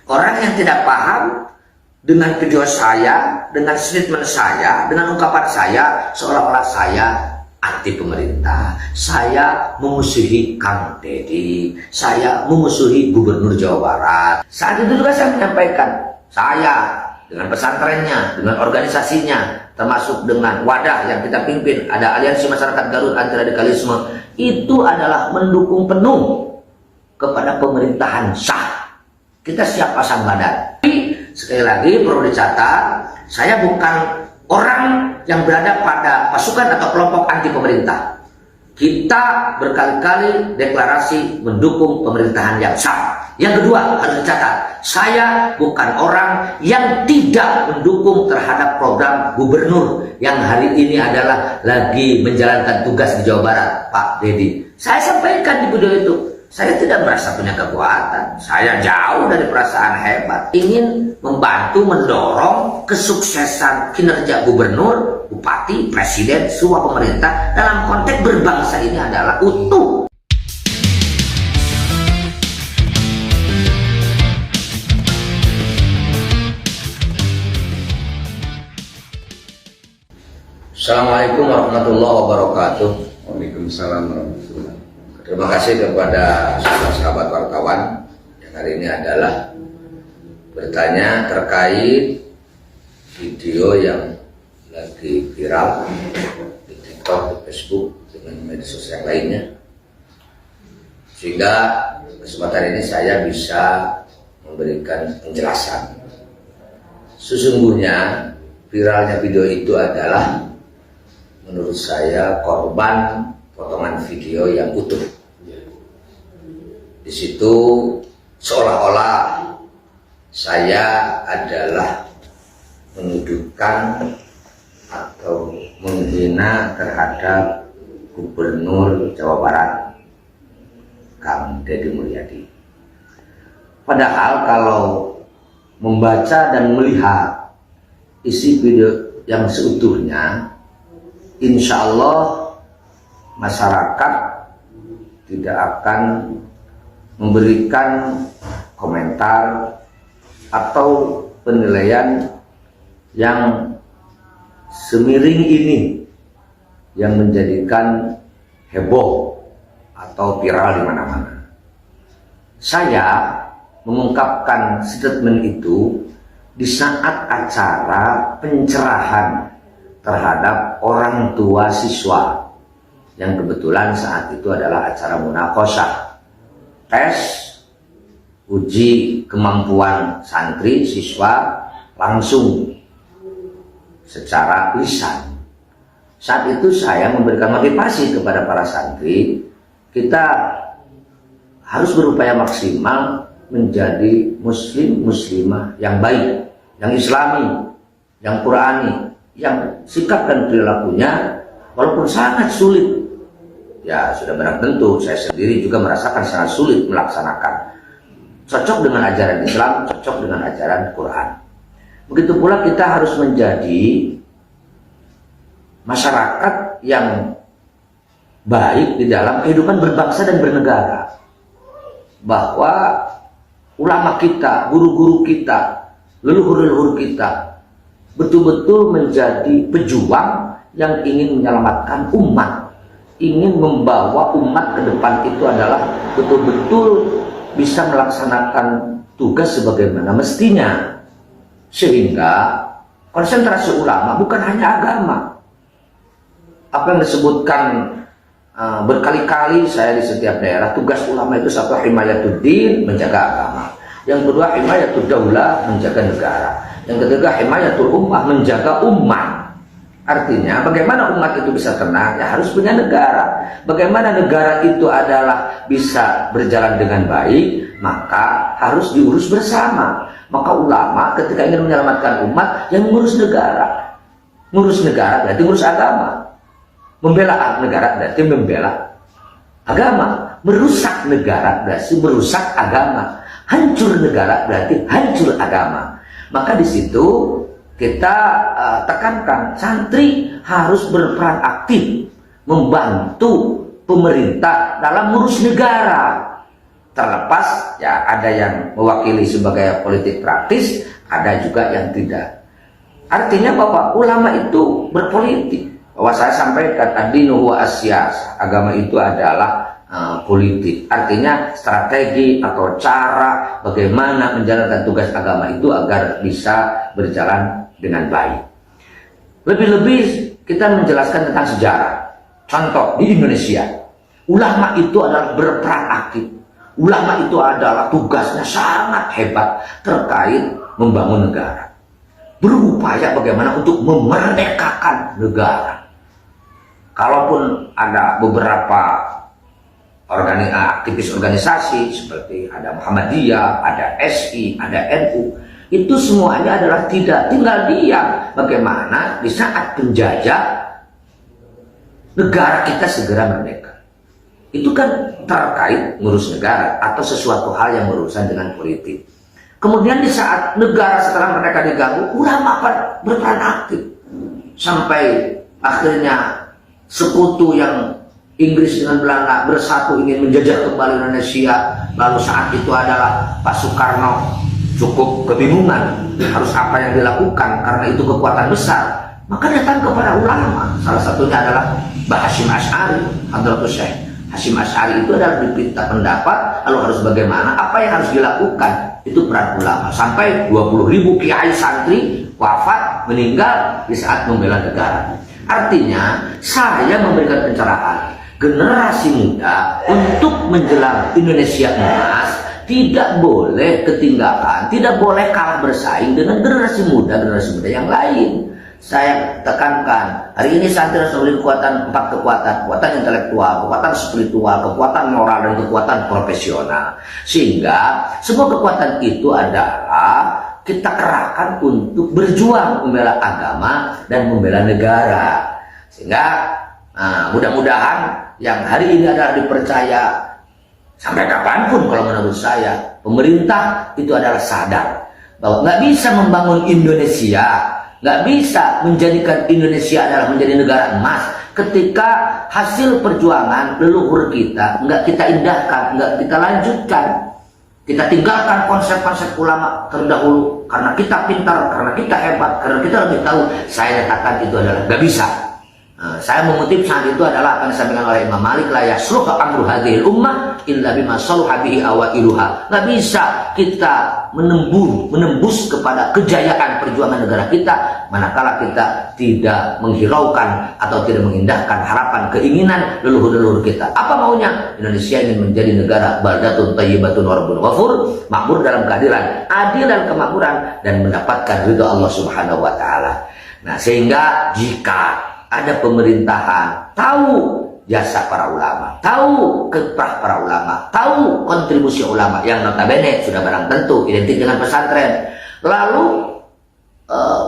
Orang yang tidak paham dengan video saya, dengan statement saya, dengan ungkapan saya, seolah-olah saya anti pemerintah, saya memusuhi Kang Deddy, saya memusuhi Gubernur Jawa Barat. Saat itu juga saya menyampaikan, saya dengan pesantrennya, dengan organisasinya, termasuk dengan wadah yang kita pimpin, ada Aliansi Masyarakat Garut Anti Radikalisme, itu adalah mendukung penuh kepada pemerintahan sah. Kita siap pasang badan. Sekali lagi perlu dicatat, saya bukan orang yang berada pada pasukan atau kelompok anti pemerintah. Kita berkali-kali deklarasi mendukung pemerintahan yang sah. Yang kedua harus dicatat, saya bukan orang yang tidak mendukung terhadap program gubernur yang hari ini adalah lagi menjalankan tugas di Jawa Barat, Pak Deddy. Saya sampaikan di video itu, saya tidak merasa punya kekuatan. Saya jauh dari perasaan hebat. Ingin membantu mendorong kesuksesan kinerja gubernur, bupati, presiden, semua pemerintah dalam konteks berbangsa ini adalah utuh. Assalamualaikum warahmatullahi wabarakatuh. Waalaikumsalam warahmatullahi wabarakatuh. Terima kasih kepada sahabat wartawan yang hari ini adalah bertanya terkait video yang lagi viral di TikTok, di Facebook, dengan media sosial lainnya, sehingga kesempatan ini saya bisa memberikan penjelasan. Sesungguhnya viralnya video itu adalah menurut saya korban potongan video yang utuh. Di situ seolah-olah saya adalah menuduhkan atau menghina terhadap Gubernur Jawa Barat, Kang Deddy Mulyadi. Padahal kalau membaca dan melihat isi video yang seutuhnya, insya Allah masyarakat tidak akan memberikan komentar atau penilaian yang semiring ini yang menjadikan heboh atau viral di mana-mana. Saya mengungkapkan statement itu di saat acara pencerahan terhadap orang tua siswa yang kebetulan saat itu adalah acara munaqosyah, tes uji kemampuan santri siswa langsung secara lisan. Saat itu saya memberikan motivasi kepada para santri, kita harus berupaya maksimal menjadi muslim muslimah yang baik, yang islami, yang qurani, yang sikap dan perilakunya walaupun sangat sulit, ya sudah barang tentu saya sendiri juga merasakan sangat sulit melaksanakan, cocok dengan ajaran Islam, cocok dengan ajaran Quran. Begitu pula kita harus menjadi masyarakat yang baik di dalam kehidupan berbangsa dan bernegara, bahwa ulama kita, guru-guru kita, leluhur-leluhur kita betul-betul menjadi pejuang yang ingin menyelamatkan umat, ingin membawa umat ke depan. Itu adalah betul-betul bisa melaksanakan tugas sebagaimana mestinya, sehingga konsentrasi ulama bukan hanya agama. Apa yang disebutkan berkali-kali saya di setiap daerah, tugas ulama itu satu, himayatuddin, menjaga agama. Yang kedua, himayatud daulah, menjaga negara. Yang ketiga, himayatul ummah, menjaga umat. Artinya bagaimana umat itu bisa tenang, ya harus punya negara. Bagaimana negara itu adalah bisa berjalan dengan baik, maka harus diurus bersama. Maka ulama ketika ingin menyelamatkan umat, yang mengurus negara. Ngurus negara berarti ngurus agama. Membela negara berarti membela agama. Merusak negara berarti merusak agama. Hancur negara berarti hancur agama. Maka di situ kita tekankan, santri harus berperan aktif membantu pemerintah dalam mengurus negara. terlepas ya ada yang mewakili sebagai politik praktis, ada juga yang tidak. Artinya bahwa ulama itu berpolitik. Bahwa saya sampaikan ad-dinu huwa as-siyasah, agama itu adalah politik. Artinya strategi atau cara bagaimana menjalankan tugas agama itu agar bisa berjalan dengan baik. Lebih-lebih kita menjelaskan tentang sejarah. Contoh di Indonesia, ulama itu adalah berperan aktif. Ulama itu adalah tugasnya sangat hebat terkait membangun negara. Berupaya bagaimana untuk memerdekakan negara. Kalaupun ada beberapa aktivis organisasi seperti ada Muhammadiyah, ada SI, ada NU, itu semuanya adalah tidak tinggal diam bagaimana di saat penjajah negara kita segera merdeka. Itu kan terkait ngurus negara atau sesuatu hal yang berurusan dengan politik. Kemudian di saat negara setelah mereka diganggu, ulama berperan aktif sampai akhirnya sekutu yang Inggris dengan Belanda bersatu ingin menjajah kembali Indonesia. Lalu saat itu adalah Pak Soekarno cukup kebingungan harus apa yang dilakukan karena itu kekuatan besar. Maka datang kepada ulama. Salah satunya adalah Mbah Hasyim Asy'ari, Hadratus Syekh Hasyim Asy'ari itu adalah diminta pendapat lalu harus bagaimana, apa yang harus dilakukan. Itu peran ulama. Sampai 20.000 kiai santri wafat, meninggal di saat membela negara. Artinya saya memberikan pencerahan generasi muda untuk menjelang Indonesia emas tidak boleh ketinggalan, tidak boleh kalah bersaing dengan generasi muda yang lain. Saya tekankan, hari ini santri harus memiliki empat kekuatan intelektual, kekuatan spiritual, kekuatan moral, dan kekuatan profesional. Sehingga semua kekuatan itu adalah kita kerahkan untuk berjuang membela agama dan membela negara. Sehingga mudah-mudahan yang hari ini adalah dipercaya sampai kapanpun, kalau menurut saya pemerintah itu adalah sadar bahwa nggak bisa membangun Indonesia, nggak bisa menjadikan Indonesia adalah menjadi negara emas ketika hasil perjuangan leluhur kita nggak kita indahkan, nggak kita lanjutkan. Kita tinggalkan konsep-konsep ulama terdahulu karena kita pintar, karena kita hebat, karena kita lebih tahu. Saya katakan itu adalah nggak bisa. Saya mengutip saat itu adalah apa yang disampaikan oleh Imam Malik, la yasluhu amru hadhil ummah illa bima saluha bihi awailuha. Nggak bisa kita menembus kepada kejayaan perjuangan negara kita manakala kita tidak menghiraukan atau tidak mengindahkan harapan keinginan leluhur-leluhur kita. Apa maunya? Indonesia ingin menjadi negara baldatun thayyibatun wa rabbun ghafur, makmur dalam keadilan, adil dan kemakmuran, dan mendapatkan ridho Allah Subhanahu wa taala. Nah, sehingga jika ada pemerintahan tahu jasa para ulama, tahu kiprah para ulama, tahu kontribusi ulama yang notabene sudah barang tentu identik dengan pesantren, lalu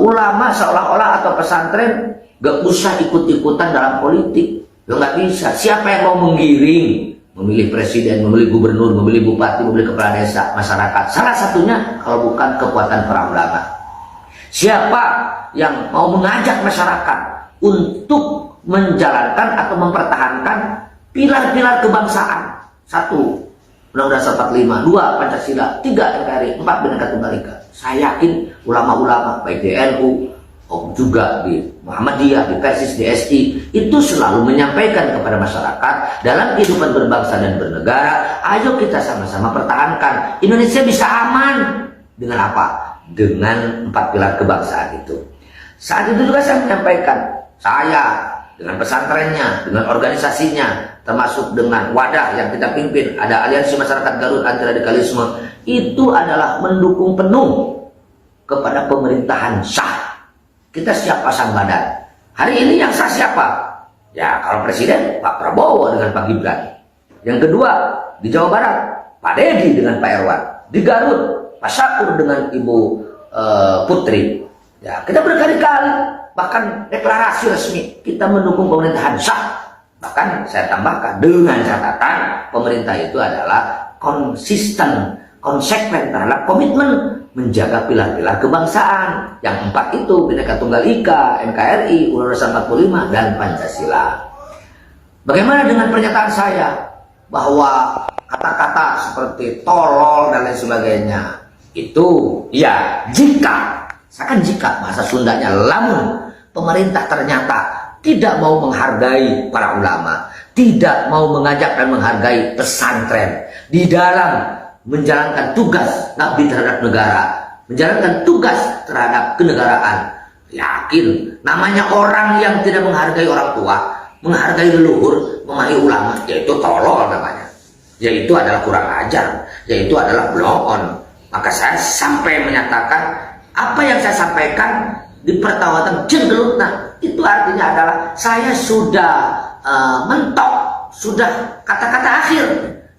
ulama seolah-olah atau pesantren gak usah ikut-ikutan dalam politik. Ya nggak bisa. Siapa yang mau menggiring, memilih presiden, memilih gubernur, memilih bupati, memilih kepala desa, masyarakat? Salah satunya kalau bukan kekuatan para ulama. Siapa yang mau mengajak masyarakat untuk menjalankan atau mempertahankan pilar-pilar kebangsaan? 1. Undang-Undang 45, 2. Pancasila, 3. NKRI, 4. Bhinneka Tunggal Ika. Saya yakin ulama-ulama baik di NU juga di Muhammadiyah, di Persis, di SI itu selalu menyampaikan kepada masyarakat dalam kehidupan berbangsa dan bernegara, ayo kita sama-sama pertahankan Indonesia bisa aman. Dengan apa? Dengan 4 pilar kebangsaan itu. Saat itu juga saya menyampaikan, saya dengan pesantrennya, dengan organisasinya, termasuk dengan wadah yang kita pimpin, ada Aliansi Masyarakat Garut Anti Radikalisme, itu adalah mendukung penuh kepada pemerintahan sah. Kita siap pasang badan. Hari ini yang sah siapa? Ya, kalau presiden Pak Prabowo dengan Pak Gibran. Yang kedua di Jawa Barat Pak Dedi dengan Pak Erwan. Di Garut Pak Syakur dengan Ibu Putri. Ya, kita berkali-kali bahkan deklarasi resmi kita mendukung pemerintahan sah. Bahkan saya tambahkan dengan catatan pemerintah itu adalah konsisten, konsekuen terhadap komitmen menjaga pilar-pilar kebangsaan. Yang 4 itu Bhinneka Tunggal Ika, NKRI, Undang-Undang 45, dan Pancasila. Bagaimana dengan pernyataan saya bahwa kata-kata seperti tolol dan lain sebagainya. Itu ya jika, saya kan jika bahasa Sundanya, lamun pemerintah ternyata tidak mau menghargai para ulama, tidak mau mengajak dan menghargai pesantren di dalam menjalankan tugas ngabdi terhadap negara, menjalankan tugas terhadap kenegaraan. Yakin namanya orang yang tidak menghargai orang tua, menghargai leluhur, memahami ulama, yaitu tolol namanya, yaitu adalah kurang ajar, yaitu adalah blow on. Maka saya sampai menyatakan apa yang saya sampaikan di pertawatan jenggelutna, itu artinya adalah saya sudah mentok, sudah kata-kata akhir.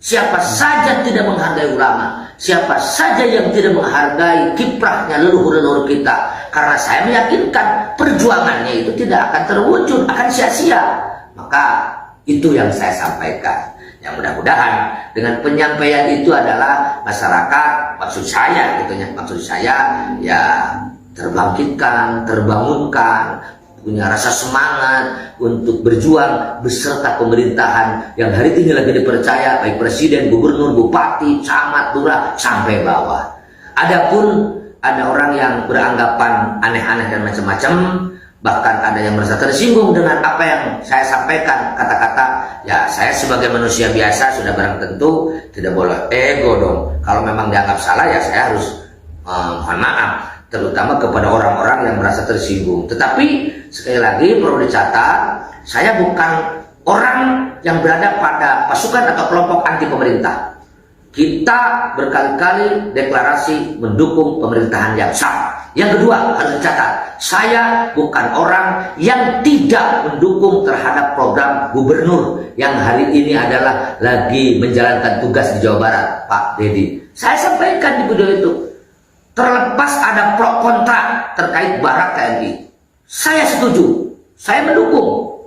Siapa saja tidak menghargai ulama, siapa saja yang tidak menghargai kiprahnya leluhur-leluhur kita, karena saya meyakinkan perjuangannya itu tidak akan terwujud, akan sia-sia. Maka itu yang saya sampaikan. Yang mudah-mudahan dengan penyampaian itu adalah masyarakat, maksud saya ya terbangkitkan, terbangunkan, punya rasa semangat untuk berjuang beserta pemerintahan yang hari ini lagi dipercaya, baik presiden, gubernur, bupati, camat, lurah, sampai bawah. Adapun ada orang yang beranggapan aneh-aneh dan macam-macam, bahkan ada yang merasa tersinggung dengan apa yang saya sampaikan, kata-kata, ya saya sebagai manusia biasa sudah barang tentu tidak boleh ego dong. Kalau memang dianggap salah ya saya harus mohon maaf, terutama kepada orang-orang yang merasa tersinggung. Tetapi sekali lagi perlu dicatat, saya bukan orang yang berada pada pasukan atau kelompok anti pemerintah. Kita berkali-kali deklarasi mendukung pemerintahan yang sah. Yang kedua harus dicatat, saya bukan orang yang tidak mendukung terhadap program gubernur yang hari ini adalah lagi menjalankan tugas di Jawa Barat, Pak Dedi. Saya sampaikan di video itu, terlepas ada pro kontra terkait Barak TNI, saya setuju, saya mendukung.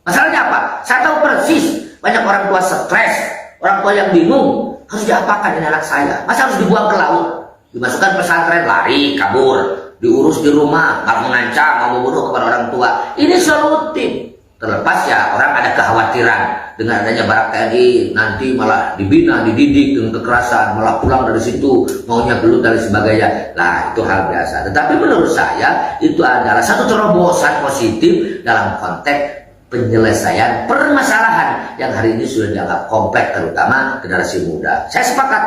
Masalahnya apa? Saya tahu persis banyak orang tua stres, orang tua yang bingung harus diapakan ini anak saya. Masa harus dibuang ke laut, dimasukkan pesantren, lari, kabur, diurus di rumah, nggak mengancam, mau membunuh kepada orang tua. Ini solutif. Terlepas ya orang ada kekhawatiran dengan adanya Barak TNI nanti malah dibina, dididik dengan kekerasan, malah pulang dari situ maunya gelut dan sebagainya. Nah itu hal biasa. Tetapi menurut saya itu adalah satu terobosan positif dalam konteks penyelesaian permasalahan yang hari ini sudah dianggap kompleks, terutama generasi muda. Saya sepakat,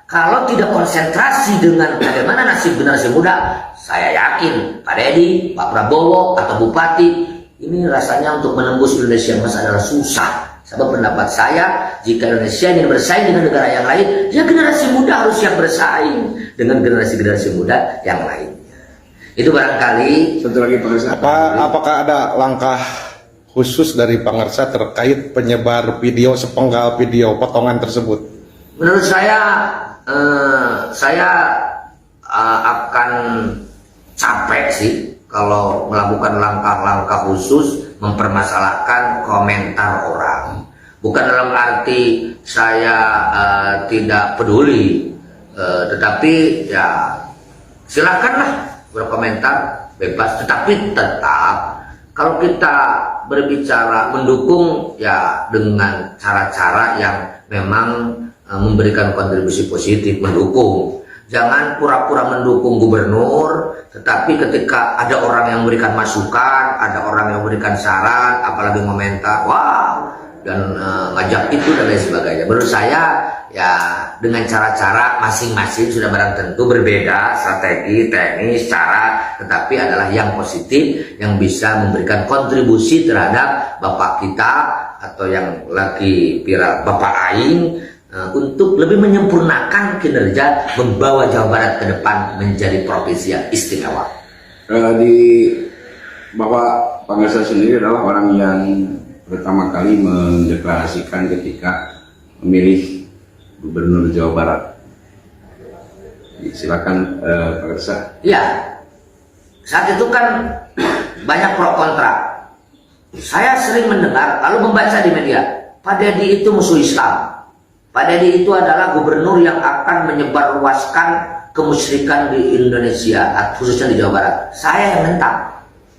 kalau tidak konsentrasi dengan bagaimana nasib generasi muda, saya yakin Pak Dedi, Pak Prabowo, atau Bupati, ini rasanya untuk menembus Indonesia emas adalah susah. Sebab pendapat saya, jika Indonesia ingin bersaing dengan negara yang lain, ya generasi muda harus yang bersaing dengan generasi-generasi muda yang lainnya. Itu barangkali. Satu lagi Pak Ngersa. Apakah ada langkah khusus dari Pak Ngersa terkait penyebar video, sepenggal video potongan tersebut? Menurut saya akan capek sih kalau melakukan langkah-langkah khusus mempermasalahkan komentar orang. Bukan dalam arti saya tidak peduli, tetapi ya silakanlah berkomentar bebas, tetapi tetap kalau kita berbicara mendukung ya dengan cara-cara yang memang memberikan kontribusi positif, mendukung. Jangan pura-pura mendukung gubernur, tetapi ketika ada orang yang memberikan masukan, ada orang yang memberikan saran, apalagi komentar, wah, dan ngajak itu dan lain sebagainya. Menurut saya ya dengan cara-cara masing-masing sudah barang tentu berbeda, strategi, teknis, cara, tetapi adalah yang positif yang bisa memberikan kontribusi terhadap bapak kita atau yang lagi viral Bapak Aing untuk lebih menyempurnakan kinerja membawa Jawa Barat ke depan menjadi provinsi yang istimewa. Bahwa Pak Ngersa sendiri adalah orang yang pertama kali mendeklarasikan ketika memilih Gubernur Jawa Barat. Silakan Pak Ngersa. Ya, saat itu kan banyak pro kontra. Saya sering mendengar lalu membaca di media, Pak Dedi itu musuh Islam. Pak Dedi itu adalah gubernur yang akan menyebarluaskan kemusyrikan di Indonesia, khususnya di Jawa Barat. Saya yang mentang.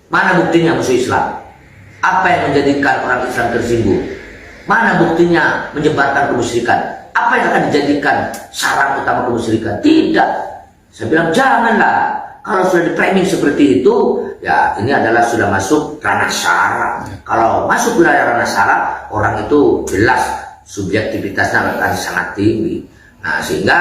Mana buktinya musuh Islam? Apa yang menjadikan orang Islam tersinggung? Mana buktinya menyebarkan kemusyrikan? apa yang akan dijadikan syarat utama kemusyrikan? Tidak. Saya bilang janganlah. Kalau sudah di-framing seperti itu, ya ini adalah sudah masuk ranah syara. Kalau masuk wilayah ranah syara, orang itu jelas subjektivitasnya akan sangat tinggi. Nah, sehingga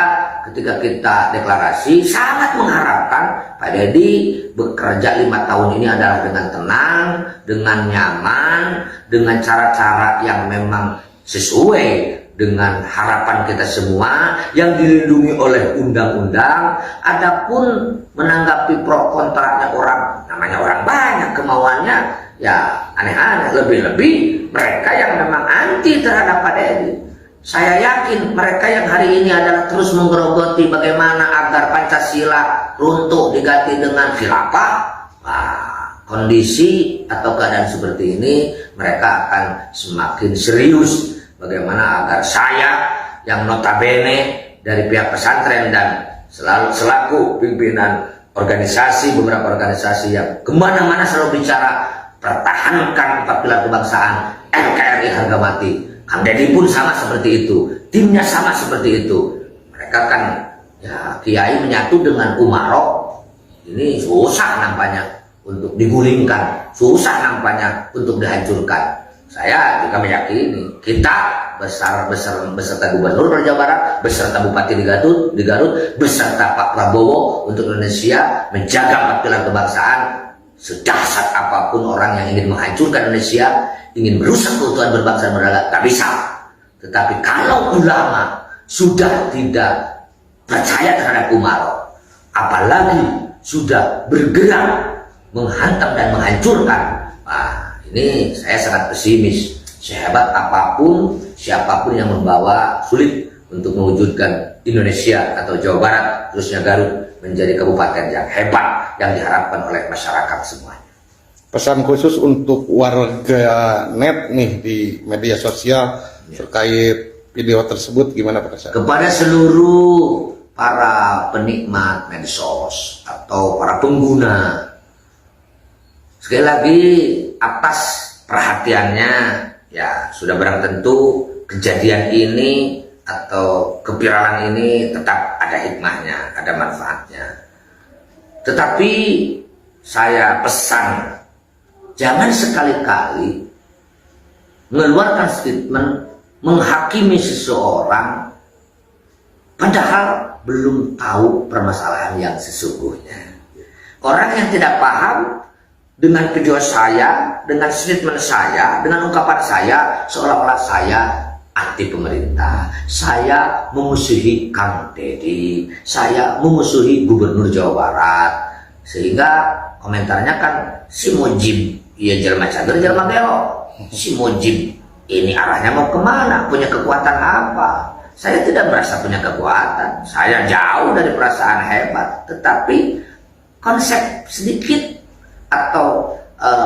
ketika kita deklarasi sangat mengharapkan Pak Deddy bekerja 5 tahun ini adalah dengan tenang, dengan nyaman, dengan cara-cara yang memang sesuai dengan harapan kita semua, yang dilindungi oleh undang-undang. Adapun menanggapi pro kontranya orang, namanya orang banyak kemauannya, ya aneh-aneh. Lebih-lebih mereka yang memang anti terhadap Pak Deddy. Saya yakin mereka yang hari ini adalah terus menggerogoti bagaimana agar Pancasila runtuh diganti dengan khilafah. Kondisi atau keadaan seperti ini, mereka akan semakin serius bagaimana agar saya yang notabene dari pihak pesantren dan selaku pimpinan organisasi, beberapa organisasi yang kemana-mana selalu bicara pertahankan 4 pilar kebangsaan NKRI harga mati. Kang Deddy pun sama seperti itu, timnya sama seperti itu. Mereka kan ya kiai menyatu dengan umarok, ini susah nampaknya untuk digulingkan, susah nampaknya untuk dihancurkan. Saya juga meyakini kita beserta Gubernur Jawa Barat, beserta Bupati di Garut, beserta Pak Prabowo untuk Indonesia menjaga 4 pilar kebangsaan. Sedahsyat apapun orang yang ingin menghancurkan Indonesia, ingin merusak keutuhan berbangsa dan bernegara, tak bisa. Tetapi kalau ulama sudah tidak percaya terhadap umarok, apalagi sudah bergerak menghantam dan menghancurkan, ini saya sangat pesimis. Sehebat apapun, siapapun yang membawa, sulit untuk mewujudkan Indonesia atau Jawa Barat, khususnya Garut, menjadi kabupaten yang hebat yang diharapkan oleh masyarakat semuanya. Pesan khusus untuk warga net nih di media sosial terkait video tersebut gimana Pak Kasar? Kepada seluruh para penikmat medsos atau para pengguna, sekali lagi atas perhatiannya, ya sudah barang tentu kejadian ini atau keviralan ini tetap ada hikmahnya, ada manfaatnya. Tetapi saya pesan, jangan sekali-kali mengeluarkan statement menghakimi seseorang padahal belum tahu permasalahan yang sesungguhnya. Orang yang tidak paham dengan video saya, dengan statement saya, dengan ungkapan saya, seolah-olah saya anti pemerintah, saya memusuhi Kang Deddy, saya memusuhi Gubernur Jawa Barat, sehingga komentarnya kan si Mujib, iya jelma cager jelma belok, si Mujib ini arahnya mau kemana, punya kekuatan apa? Saya tidak merasa punya kekuatan, saya jauh dari perasaan hebat, tetapi konsep sedikit atau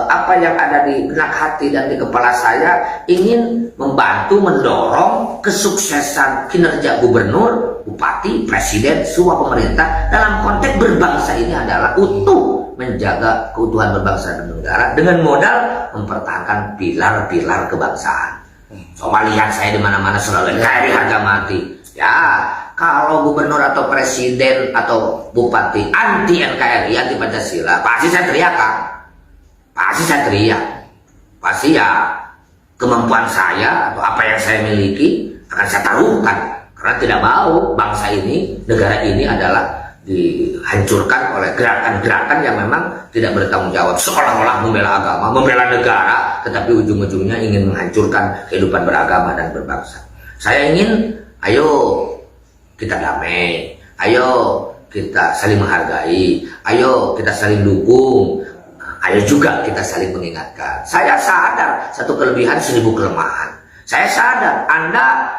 apa yang ada di benak hati dan di kepala saya ingin membantu mendorong kesuksesan kinerja gubernur, bupati, presiden, semua pemerintah dalam konteks berbangsa ini adalah utuh menjaga keutuhan berbangsa dan negara dengan modal mempertahankan pilar-pilar kebangsaan. Coba lihat saya di mana-mana selalu NKRI harga mati. Ya, kalau gubernur atau presiden atau bupati anti NKRI, anti Pancasila, pasti saya teriak kan? Pasti saya teriak, pasti ya kemampuan saya atau apa yang saya miliki akan saya taruhkan, karena tidak mau bangsa ini, negara ini adalah dihancurkan oleh gerakan-gerakan yang memang tidak bertanggung jawab, seolah-olah membela agama, membela negara, tetapi ujung-ujungnya ingin menghancurkan kehidupan beragama dan berbangsa. Saya ingin, ayo kita damai, ayo kita saling menghargai, ayo kita saling dukung, ayo juga kita saling mengingatkan. Saya sadar satu kelebihan 1000 kelemahan. Saya sadar Anda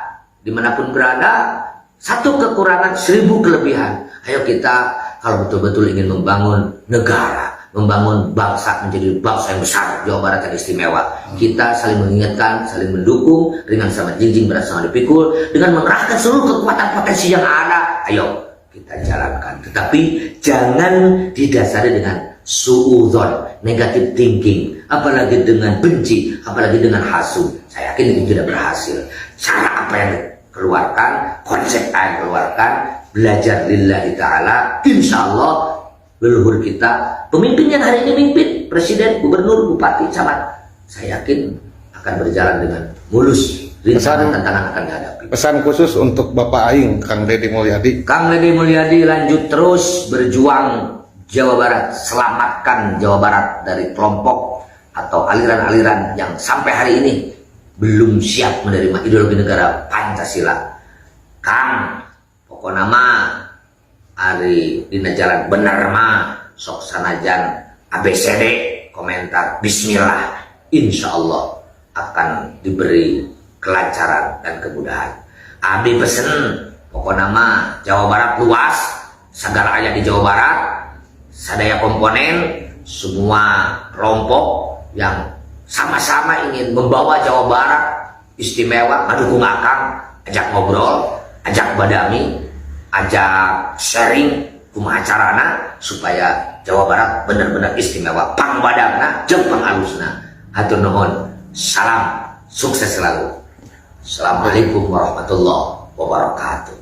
dimanapun berada satu kekurangan 1000 kelebihan. Ayo kita kalau betul-betul ingin membangun negara, membangun bangsa menjadi bangsa yang besar, Jawa Barat yang istimewa, kita saling mengingatkan, saling mendukung, ringan sama jinjing, berat sama dipikul, dengan mengerahkan seluruh kekuatan potensi yang ada. Ayo kita jalankan, tetapi jangan didasari dengan suudzon, negative thinking, apalagi dengan benci, apalagi dengan hasud. Saya yakin itu tidak berhasil. Cara apa yang keluarkan, konsep aing keluarkan, belajar lillahi ta'ala, insya Allah leluhur kita, pemimpin yang hari ini mimpin, presiden, gubernur, bupati, camat, saya yakin akan berjalan dengan mulus, rintangan tantangan akan dihadapi. Pesan khusus untuk Bapak Aing, Kang Deddy Mulyadi. Kang Deddy Mulyadi, lanjut terus berjuang Jawa Barat, selamatkan Jawa Barat dari kelompok atau aliran-aliran yang sampai hari ini belum siap menerima ideologi negara Pancasila. Kang, pokoknya mah hari dina jalan bener mah sok sanajan ABCD komentar bismillah, insya Allah akan diberi kelancaran dan kemudahan. Abdi pesen pokoknya mah Jawa Barat luas, segala aya di Jawa Barat, sadaya komponen, semua kelompok yang sama-sama ingin membawa Jawa Barat istimewa, ngadukung akang, ajak ngobrol, ajak badami, ajak sharing kumaha carana supaya Jawa Barat benar-benar istimewa, pangbadangna jeung pangalusna. Hatur nuhun, salam, sukses selalu. Assalamualaikum warahmatullahi wabarakatuh.